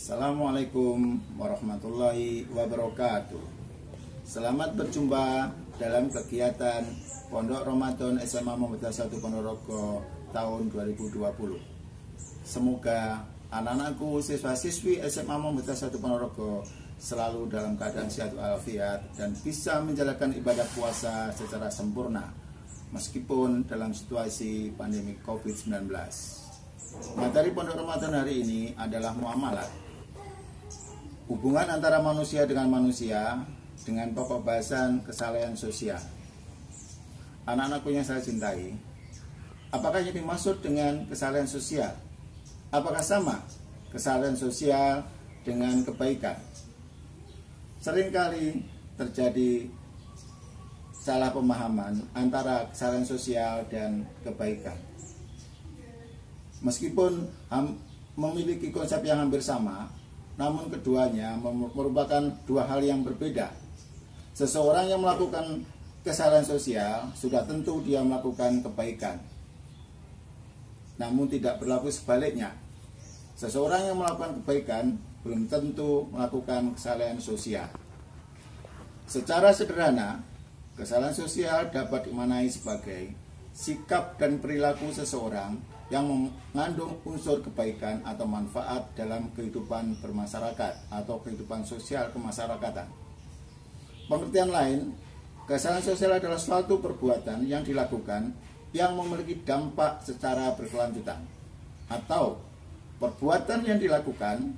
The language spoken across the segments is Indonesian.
Assalamualaikum warahmatullahi wabarakatuh. Selamat berjumpa dalam kegiatan Pondok Ramadan SMA Muhammadiyah 1 Ponorogo tahun 2020. Semoga anak-anakku siswa-siswi SMA Muhammadiyah 1 Ponorogo selalu dalam keadaan sehat walafiat dan bisa menjalankan ibadah puasa secara sempurna meskipun dalam situasi pandemi COVID-19. Materi Pondok Ramadan hari ini adalah muamalat. Hubungan antara manusia dengan manusia dengan pokok bahasan kesalahan sosial. Anak-anakku yang saya cintai, apakah yang dimaksud dengan kesalahan sosial? Apakah sama kesalahan sosial dengan kebaikan? Seringkali terjadi salah pemahaman antara kesalahan sosial dan kebaikan. Meskipun memiliki konsep yang hampir sama, namun keduanya merupakan dua hal yang berbeda. Seseorang yang melakukan kesalahan sosial sudah tentu dia melakukan kebaikan. Namun tidak berlaku sebaliknya. Seseorang yang melakukan kebaikan belum tentu melakukan kesalahan sosial. Secara sederhana, kesalahan sosial dapat dimaknai sebagai sikap dan perilaku seseorang yang mengandung unsur kebaikan atau manfaat dalam kehidupan bermasyarakat atau kehidupan sosial kemasyarakatan. Pengertian lain, kesalahan sosial adalah suatu perbuatan yang dilakukan yang memiliki dampak secara berkelanjutan, atau perbuatan yang dilakukan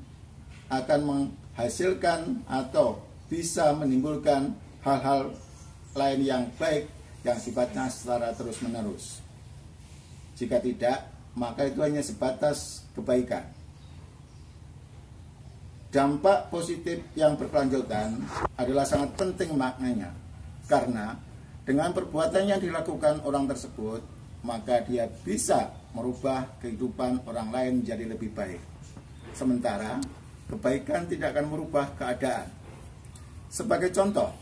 akan menghasilkan atau bisa menimbulkan hal-hal lain yang baik yang sifatnya secara terus-menerus. Jika tidak, maka itu hanya sebatas kebaikan. Dampak positif yang berkelanjutan adalah sangat penting maknanya, karena dengan perbuatan yang dilakukan orang tersebut, maka dia bisa merubah kehidupan orang lain menjadi lebih baik. Sementara kebaikan tidak akan merubah keadaan. Sebagai contoh,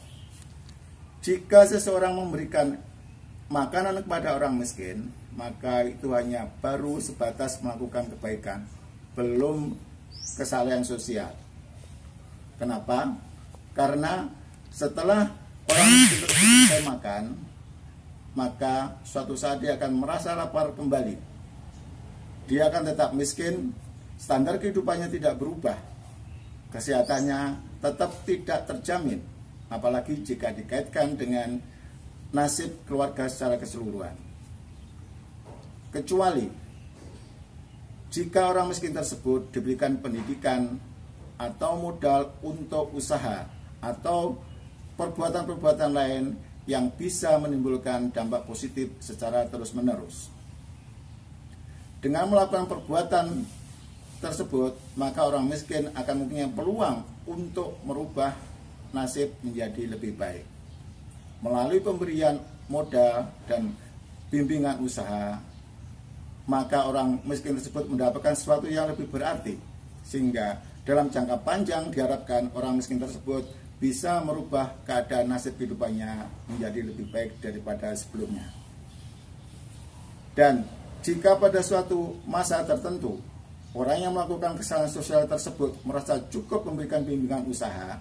jika seseorang memberikan makanan kepada orang miskin, maka itu hanya baru sebatas melakukan kebaikan, belum kesalahan sosial. Kenapa? Karena setelah orang miskin tersebut selesai makan, maka suatu saat dia akan merasa lapar kembali. Dia akan tetap miskin, standar kehidupannya tidak berubah, kesehatannya tetap tidak terjamin, apalagi jika dikaitkan dengan nasib keluarga secara keseluruhan. Kecuali jika orang miskin tersebut diberikan pendidikan atau modal untuk usaha atau perbuatan-perbuatan lain yang bisa menimbulkan dampak positif secara terus-menerus. Dengan melakukan perbuatan tersebut, maka orang miskin akan mempunyai peluang untuk merubah nasib menjadi lebih baik. Melalui pemberian modal dan bimbingan usaha, maka orang miskin tersebut mendapatkan sesuatu yang lebih berarti, sehingga dalam jangka panjang diharapkan orang miskin tersebut bisa merubah keadaan nasib kehidupannya menjadi lebih baik daripada sebelumnya. Dan jika pada suatu masa tertentu orang yang melakukan kesalahan sosial tersebut merasa cukup memberikan bimbingan usaha,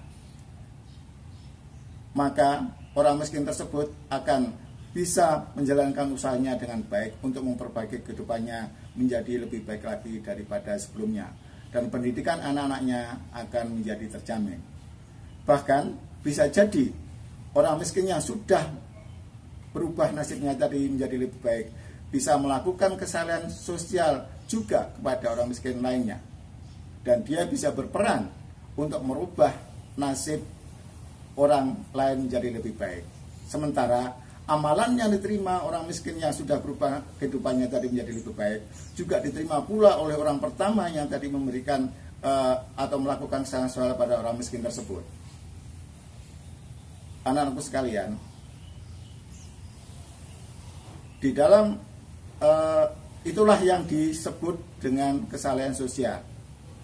maka orang miskin tersebut akan bisa menjalankan usahanya dengan baik untuk memperbaiki kehidupannya menjadi lebih baik lagi daripada sebelumnya, dan pendidikan anak-anaknya akan menjadi terjamin. Bahkan bisa jadi orang miskin yang sudah berubah nasibnya tadi menjadi lebih baik bisa melakukan kesalahan sosial juga kepada orang miskin lainnya, dan dia bisa berperan untuk merubah nasib orang lain menjadi lebih baik. Sementara amalan yang diterima orang miskin yang sudah berubah kehidupannya tadi menjadi lebih baik juga diterima pula oleh orang pertama yang tadi memberikan atau melakukan kesalahan sosial pada orang miskin tersebut. Anak-anakku sekalian, di dalam itulah yang disebut dengan kesalahan sosial.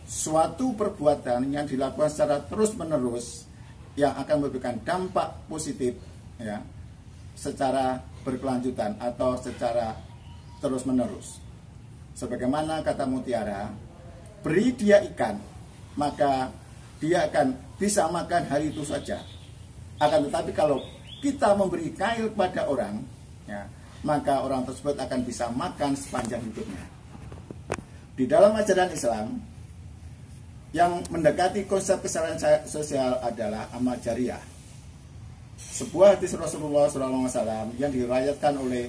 Suatu perbuatan yang dilakukan secara terus-menerus yang akan memberikan dampak positif, ya, secara berkelanjutan atau secara terus-menerus. Sebagaimana kata Mutiara, beri dia ikan, maka dia akan bisa makan hari itu saja. Akan tetapi kalau kita memberi kail kepada orang, ya, maka orang tersebut akan bisa makan sepanjang hidupnya. Di dalam ajaran Islam, yang mendekati konsep kesalahan sosial adalah amal jariah. Sebuah hadis Rasulullah SAW yang diriwayatkan oleh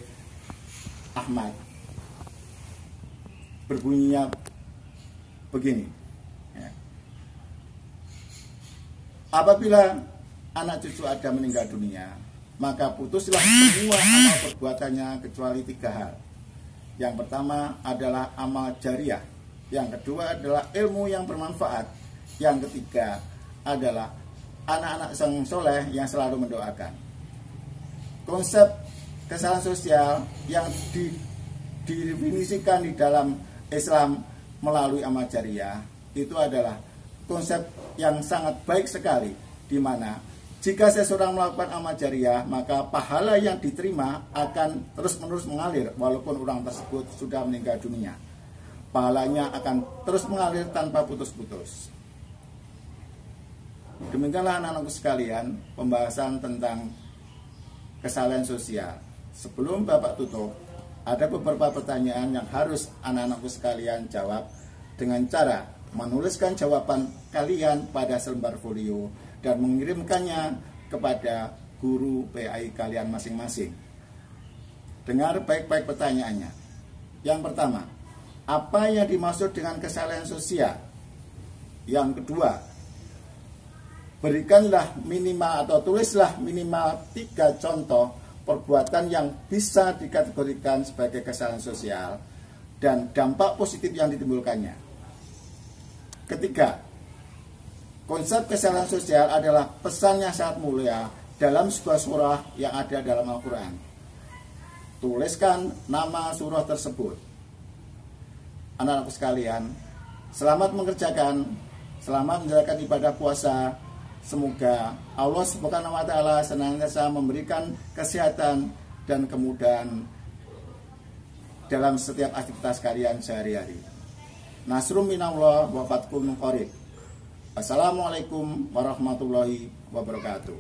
Ahmad berbunyinya begini, ya. Apabila anak cucu Adam meninggal dunia, maka putuslah semua amal perbuatannya kecuali 3 hal. Yang pertama adalah amal jariah, yang kedua adalah ilmu yang bermanfaat, yang ketiga adalah anak-anak sang soleh yang selalu mendoakan. Konsep kesalahan sosial yang didefinisikan di dalam Islam melalui amal jariah itu adalah konsep yang sangat baik sekali, di mana jika seseorang melakukan amal jariah, maka pahala yang diterima akan terus-menerus mengalir walaupun orang tersebut sudah meninggal dunia. Pahalanya akan terus mengalir tanpa putus-putus. Demikianlah anak-anakku sekalian pembahasan tentang kesalahan sosial. Sebelum Bapak tutup, ada beberapa pertanyaan yang harus anak-anakku sekalian jawab dengan cara menuliskan jawaban kalian pada selembar folio dan mengirimkannya kepada guru PAI kalian masing-masing. Dengar baik-baik pertanyaannya. Yang pertama, apa yang dimaksud dengan kesalahan sosial? Yang kedua, berikanlah minimal atau tulislah minimal 3 contoh perbuatan yang bisa dikategorikan sebagai kesalahan sosial dan dampak positif yang ditimbulkannya. Ketiga, konsep kesalahan sosial adalah pesan yang sangat mulia dalam sebuah surah yang ada dalam Al-Quran. Tuliskan nama surah tersebut. Anak-anakku sekalian, selamat mengerjakan, selamat menjalankan ibadah puasa. Semoga Allah Subhanahu wa Ta'ala senantiasa memberikan kesehatan dan kemudahan dalam setiap aktivitas kalian sehari-hari. Nasrum minallah wa fathun qarib. Assalamualaikum warahmatullahi wabarakatuh.